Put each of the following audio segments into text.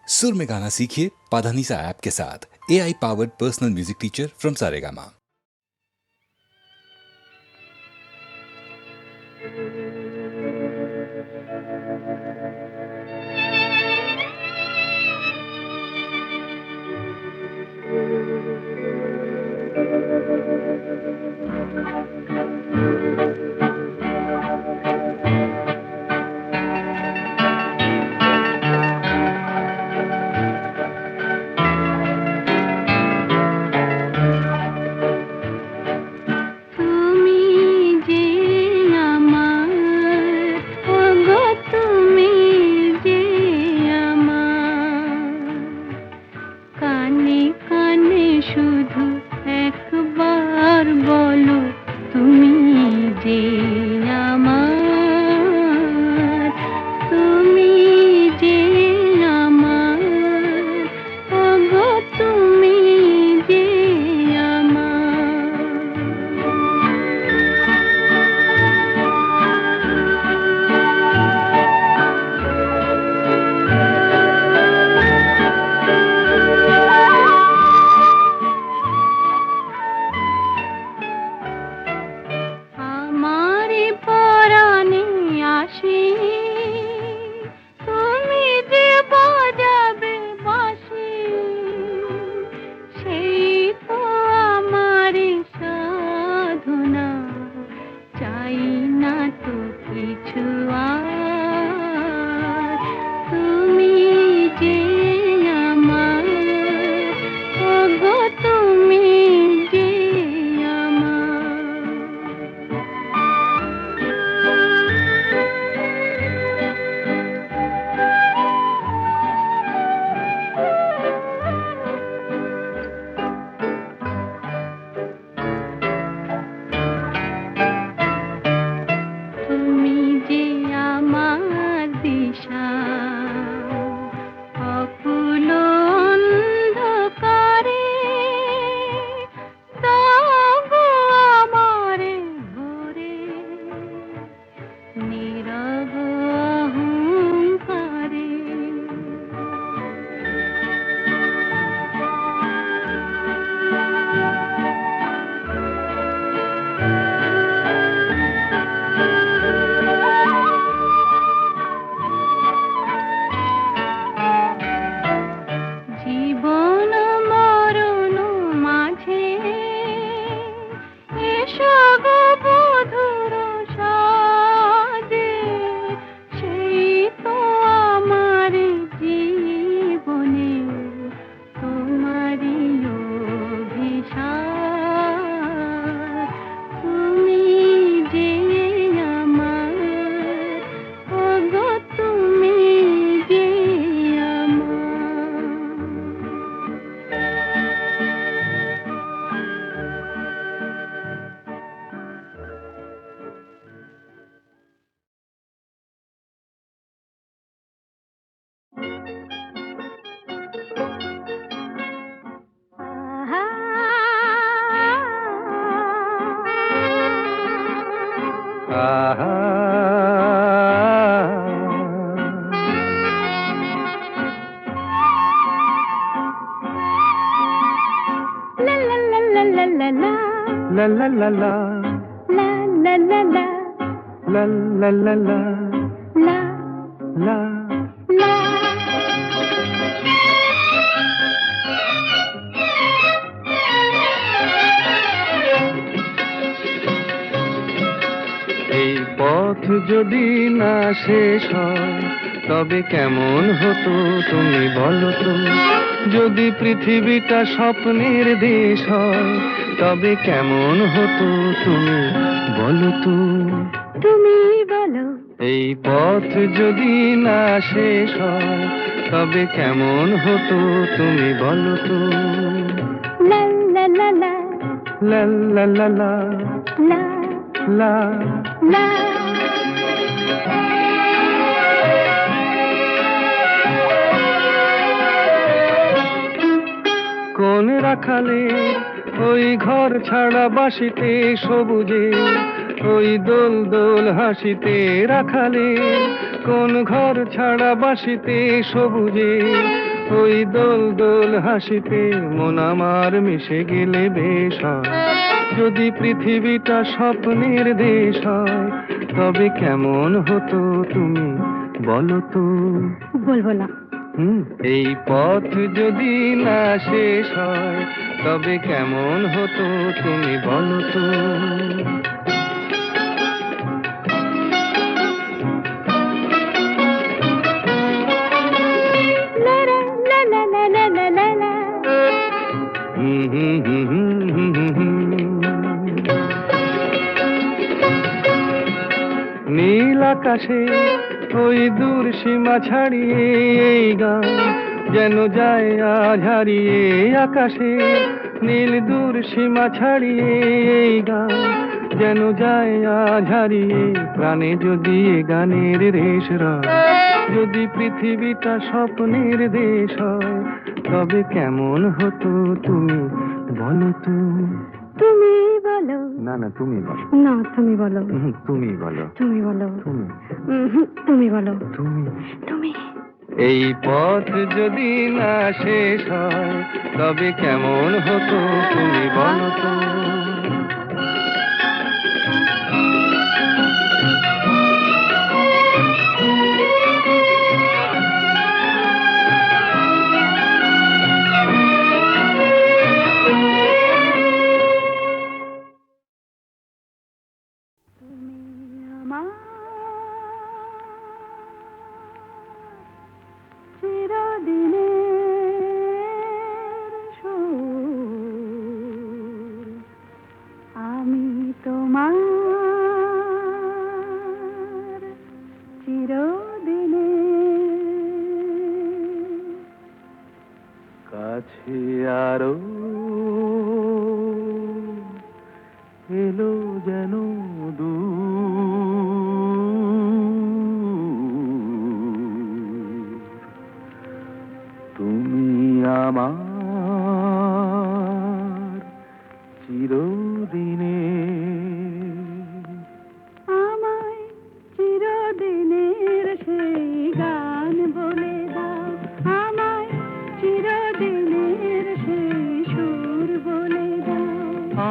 सुर में गाना सीखिए पाधानीसा ऐप के साथ। AI powered personal music teacher from Saregama. যদি না শেষ হয় তবে কেমন হতো তুমি বলো তো। যদি পৃথিবীটা স্বপ্নের দেশ হয় তবে কেমন হতো তুমি বলো তো। তুমি বলো। এই পথ যদি না শেষ হয় তবে কেমন হতো তুমি বলো তো। লা লা লা লা লা লা লা লা লা লা লা। কোন রাখালে ওই ঘর ছাড়া বাসিতে সবুজে ওই দোল দোল হাসিতে রাখালে কোন ঘর ছাড়া বাসিতে সবুজে ওই দোল দোল হাসিতে মন আমার মিশে গেলে বেশ হয়। যদি পৃথিবীটা স্বপ্নের দেশ হয় তবে কেমন হতো তুমি বলো তো। বলবো না। এই পথ যদি না শেষ হয় তবে কেমন হতো তুমি বলো তো। লা লা লা লা লা লা লা লা। হুম হুম হুম হুম হুম হুম হুম। নীল আকাশে ওই দূর সীমা ছাড়িয়ে এই গান যেন যায় আজ হারিয়ে। আকাশে নীল দূর সীমা ছাড়িয়ে এই গান যেন যায় আজ হারিয়ে। প্রাণে যদি এ গানের রেশ রয়, যদি পৃথিবীটা স্বপ্নের দেশ হয় তবে কেমন হতো তুমি বলো তো। তুমি বলো। না না তুমি বলো। না তুমি বলো। তুমি বলো। তুমি বলো। তুমি তুমি বলো। তুমি তুমি। এই পথ যদি না শেষ হয় তবে কেমন হতো তুমি বলো তো। আমার চিরদিনের সুর, আমি তোমার চিরদিনের। কাছে আরো এলো যেন দূর, তুমি আমার চিরদিনের। আমায় চিরদিনের সেই গান বলে দাও, আমায় চিরদিনের সেই সুর বলে দাও।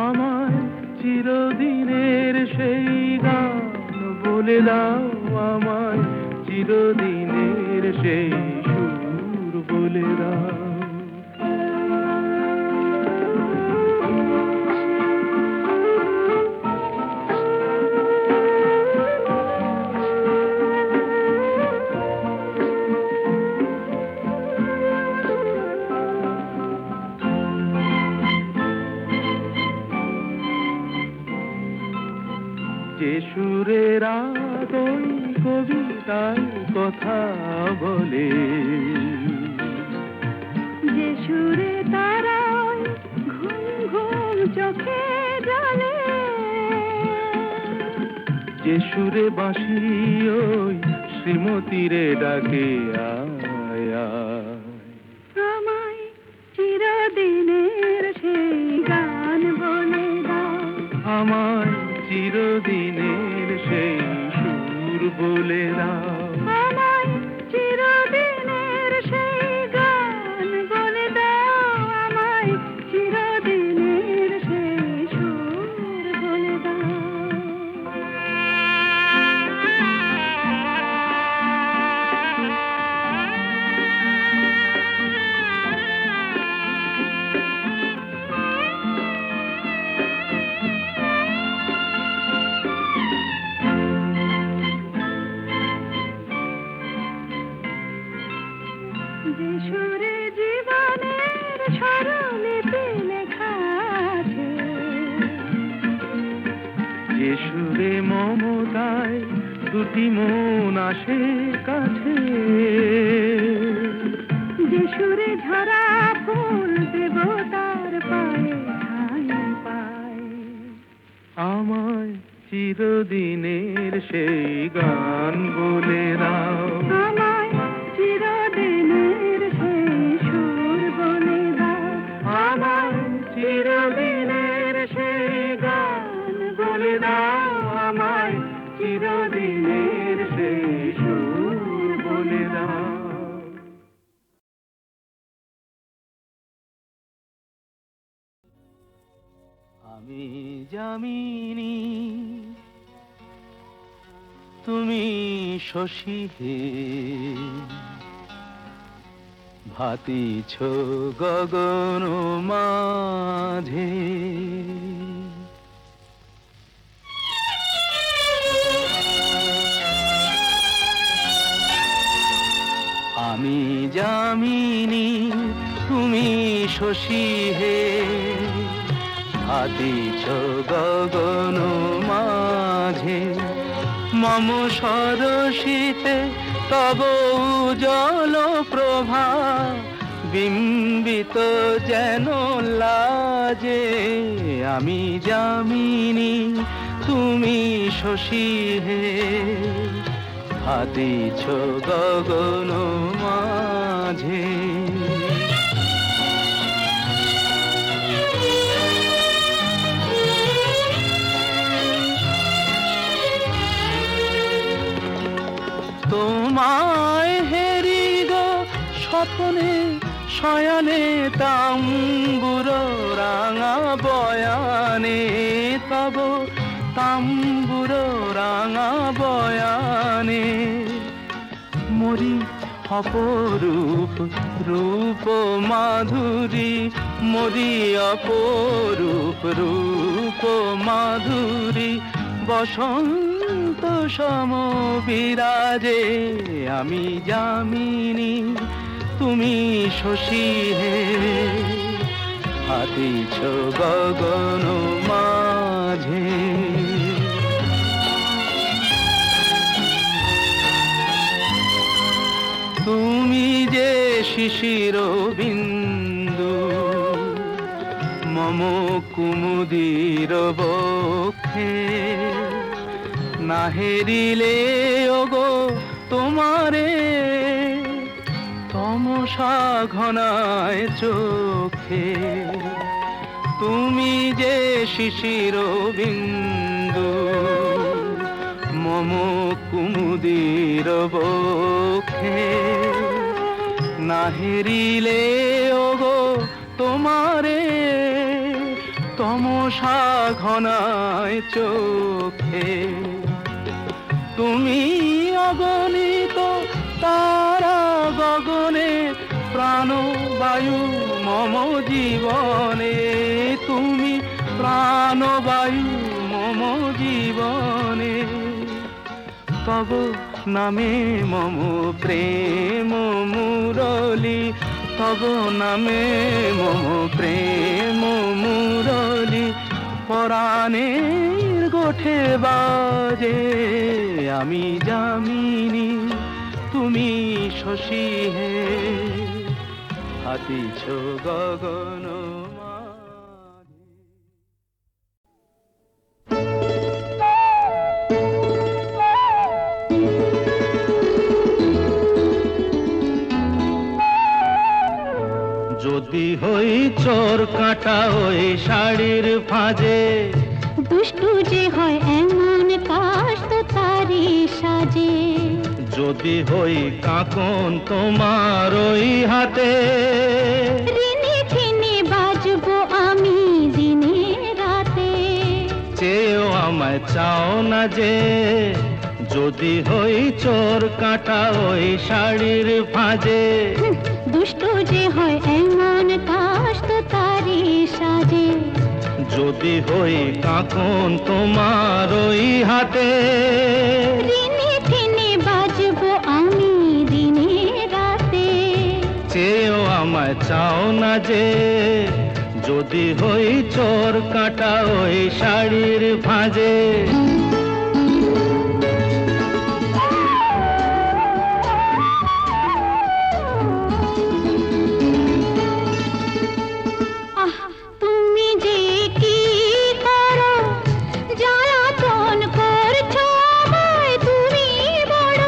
আমায় চিরদিনের সেই গান বলে দাও, আমায় চিরদিনের সেই সুর বলে দাও। যে সুরের ওই কবিতায় কথা বলে, যে সুরে তারা ঘুম ঘুম চোখে জলে, যে সুরে বাঁশি ওই শ্রীমতীরে ডাকে আয় আয়। আমায় চিরদিনের সেই গান বলে দাও, আমায় চিরদিনের সেই সুর বলে দাও। আমায় চিরদিনের সেই গান বলে দাও, আমায় চিরদিনের সেই সুর বলে দাও। যে সুরে জীবনের স্বরলিপি লেখা আছে, যে সুরে মমতায় দুটি মন আসে কাছে, যে সুরে ঝরা ফুল দেবতার পায়ে ঠাঁই পায়, আমায় চিরদিনের সেই গান বলে দাও। আমায় চিরদিনের সেই সুর বলে দাও, আমায় চিরদিনের সেই গান বলে দাও, আমায় চিরদিনের সেই সুর বলে দাও। আমি যামিনী তুমি শশী হে ভাতিছ গগন মাঝে আমি যামিনী তুমি শশী হে ভাতিছ গগন মাঝে মম সরসিতে তব উজ্জ্বল প্রভা বিম্বিত যেন লাজে আমি যামিনী তুমি শশী হে ভাতিছ গগন মাঝে তোমায় হেরি গো স্বপ্নে শয়নে তাম্বুর রাঙা বয়ানে তব তাম্বুর রাঙা বয়ানে মরি অপরূপ রূপ মাধুরী মরি অপরূপ রূপ মাধুরী বসন্ত সম বিরাজে আমি যামিনী তুমি শশী হে ভাতিছ গগন মাঝে তুমি যে শিশির বিন্দু মম কুমুদির বক্ষে না হেরিলে ওগো তোমারে তমসা ঘনায় চোখে তুমি যে শিশির বিন্দু মম কুমুদির বক্ষে না হেরিলে ওগো তোমারে তমসা ঘনায় চোখে তুমি অগণিত তারা গগনে প্রাণবায়ু মম জীবনে তুমি প্রাণবায়ু মম জীবনে তব নামে মম প্রেম মুরলী তব নামে মম প্রেম মুরলী পরাণের গোঠে বাজে আমি যামিনী তুমি শশী হে ভাতিছ গগন মাঝে যদি হই চোর কাটা ওই শাড়ির ফাঁজে দুষ্টু যে হয় এমন কাশ তো তারি সাজে যদি হই কাকন তোমার ওই হাতে ঋণে ঠেনে বাজবো আমি দিনে রাতে চেয়েও আমায় চাও না যে যদি হই চোর কাটা ওই শাড়ির ফাঁজে দুষ্টু যে হয় এমন কাশ তো তারি সাজে যদি হই কাকন তোমার ওই হাতে ঋণে ঠেনে বাজবো আমি দিনে রাতে চেয়েও আমায় চাও না যে যদি হই চোর কাটা ওই শাড়ির ভাঁজে তুমি যে কি করো জ্বালাতন করছো আমায় তুমি বড়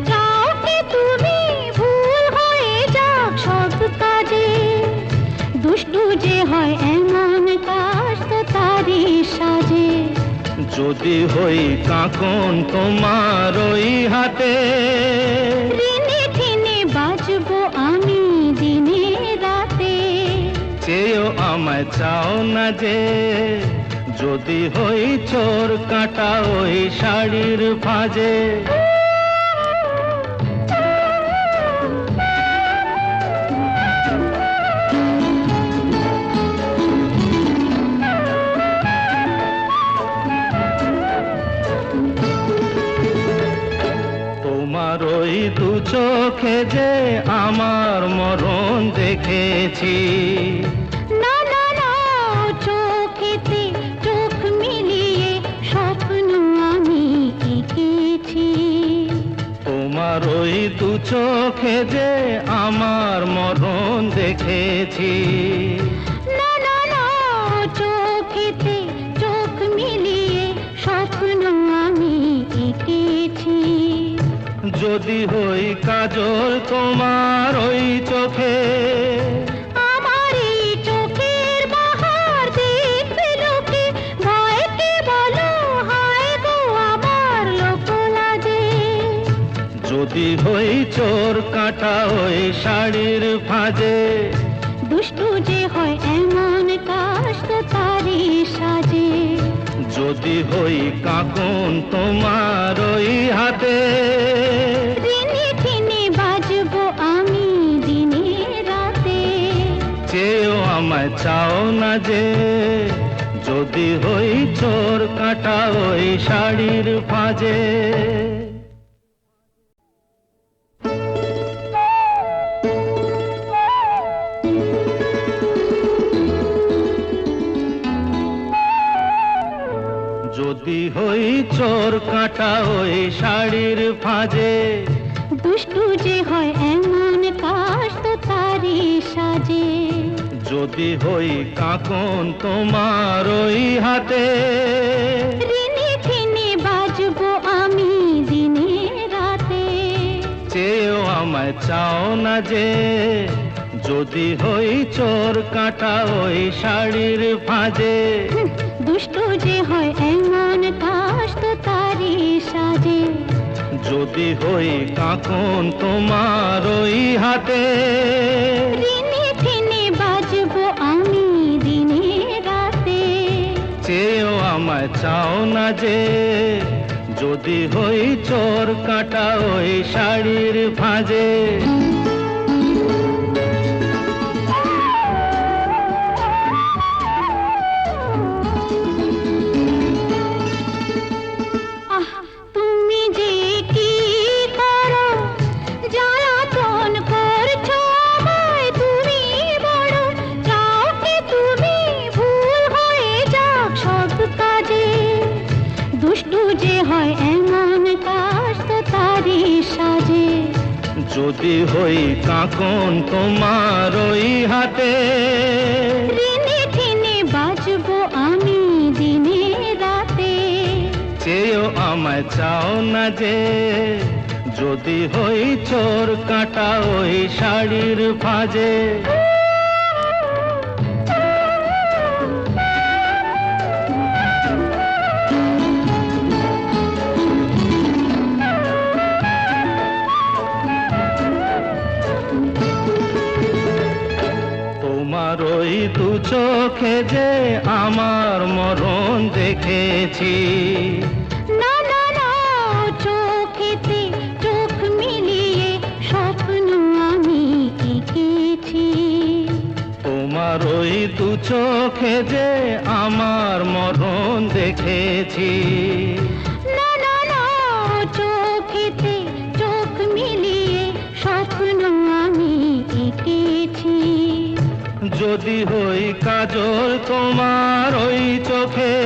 চাও কি তুমি ভুল হয়ে যাক সব কাজে দুষ্টু যে হয় এমন কাজ তো তারি সাজে যদি হই কাকন তোমার ওই হাতে ঋণে ঠেনে বাজবো আমি দিনে রাতে চেয়েও আমায় চাও না যে যদি হই চোর কাটা ওই শাড়ির ফাজে। তোমার ওই দু চোখে যে আমার মরণ দেখেছি। না না না, চোখেতে চোখ মিলিয়ে স্বপ্ন আমি এঁকেছি। তোমার ওই দু চোখে যে আমার মরণ দেখেছি। না না না, চোখেতে চোখ মিলিয়ে স্বপ্ন আমি এঁকেছি। যদি হই কাজল তোমার ওই চোখে, আমার এই চোখের বাহার দেখবে লোকে, ভয়কে বলো হায় গো আমার লোক লাজে। যদি হই চোর কাটা ওই শাড়ির ফাজে। দুষ্টু যে হয় এমন কাশ তো তারই সাজে। যদি হই কাকুন তোমার ওই হাতে, দিনে দিনে বাজবো আমি দিনে রাতে। চেয়েও আমায় চাও না যে। যদি হই চোর কাটা ওই শাড়ির ফাজে। যদি হই চোর কাটা ওই শাড়ির ফাজে। দুষ্টু যে হয় এমন কাশ তো তারই সাজে। যদি হই কাকন তোমার ওই হাতে, দিনে দিনে বাজবো আমি দিনে রাতে। চেয়েও আমায় চাও না যে। যদি হই চোর কাটা ওই শাড়ির ফাজে। দুষ্টু যে হয় এমন কাশ তো তারই সাজে। যদি হই কাকন তোমার ওই হাতে, দিনে দিনে বাজবো আমি দিনে রাতে। চেয়েও আমায় চাও না যে। যদি হই চোর কাটা ওই শাড়ির ফাজে। আহ, তুমি যে কি করো, জ্বালাতন করছো আমায় তুমি বড়। চাও কি তুমি ভুল হয়ে যাক সব কাজে। দুষ্টু যে হয় এমন কাশ তো তারই সাজে। যদি হই কাকন তোমার ওই হাতে, দিনে দিনে বাজবো আমি দিনে রাতে। চেয়েও আমায় চাও না যে। যদি হই চোর কাটা ওই শাড়ির ফাজে। তোমার ওই দু চোখে যে আমার মরণ দেখেছি। না না না, চোখেতে চোখ মিলিয়ে স্বপ্ন আমি এঁকেছি। তোমার ওই দু চোখে যে আমার মরণ দেখেছি। না না না, চোখেতে চোখ মিলিয়ে স্বপ্ন আমি এঁকেছি। যদি হই কাজল তোমার ওই চোখে,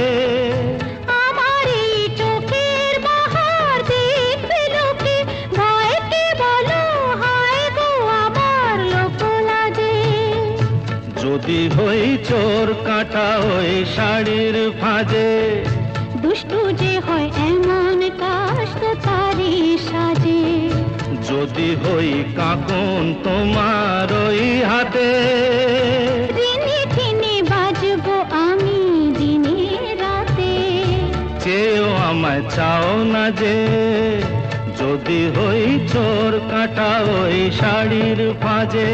আমার এই চোখের বাহার দেখবে লোকে, ভয়কে বলো হায় গো আমার লোক লাজে। যদি হই চোর কাটা ওই শাড়ির ফাজে। দুষ্টু যে হয় এমন কাশ তো তারই সাজে। যদি হই কাকুন তোমার ওই হাতে, দিনে দিনে বাজবো আমি দিনে রাতে। চেয়েও আমায় চাও না যে। যদি হই চোর কাটা ওই শাড়ির ফাজে।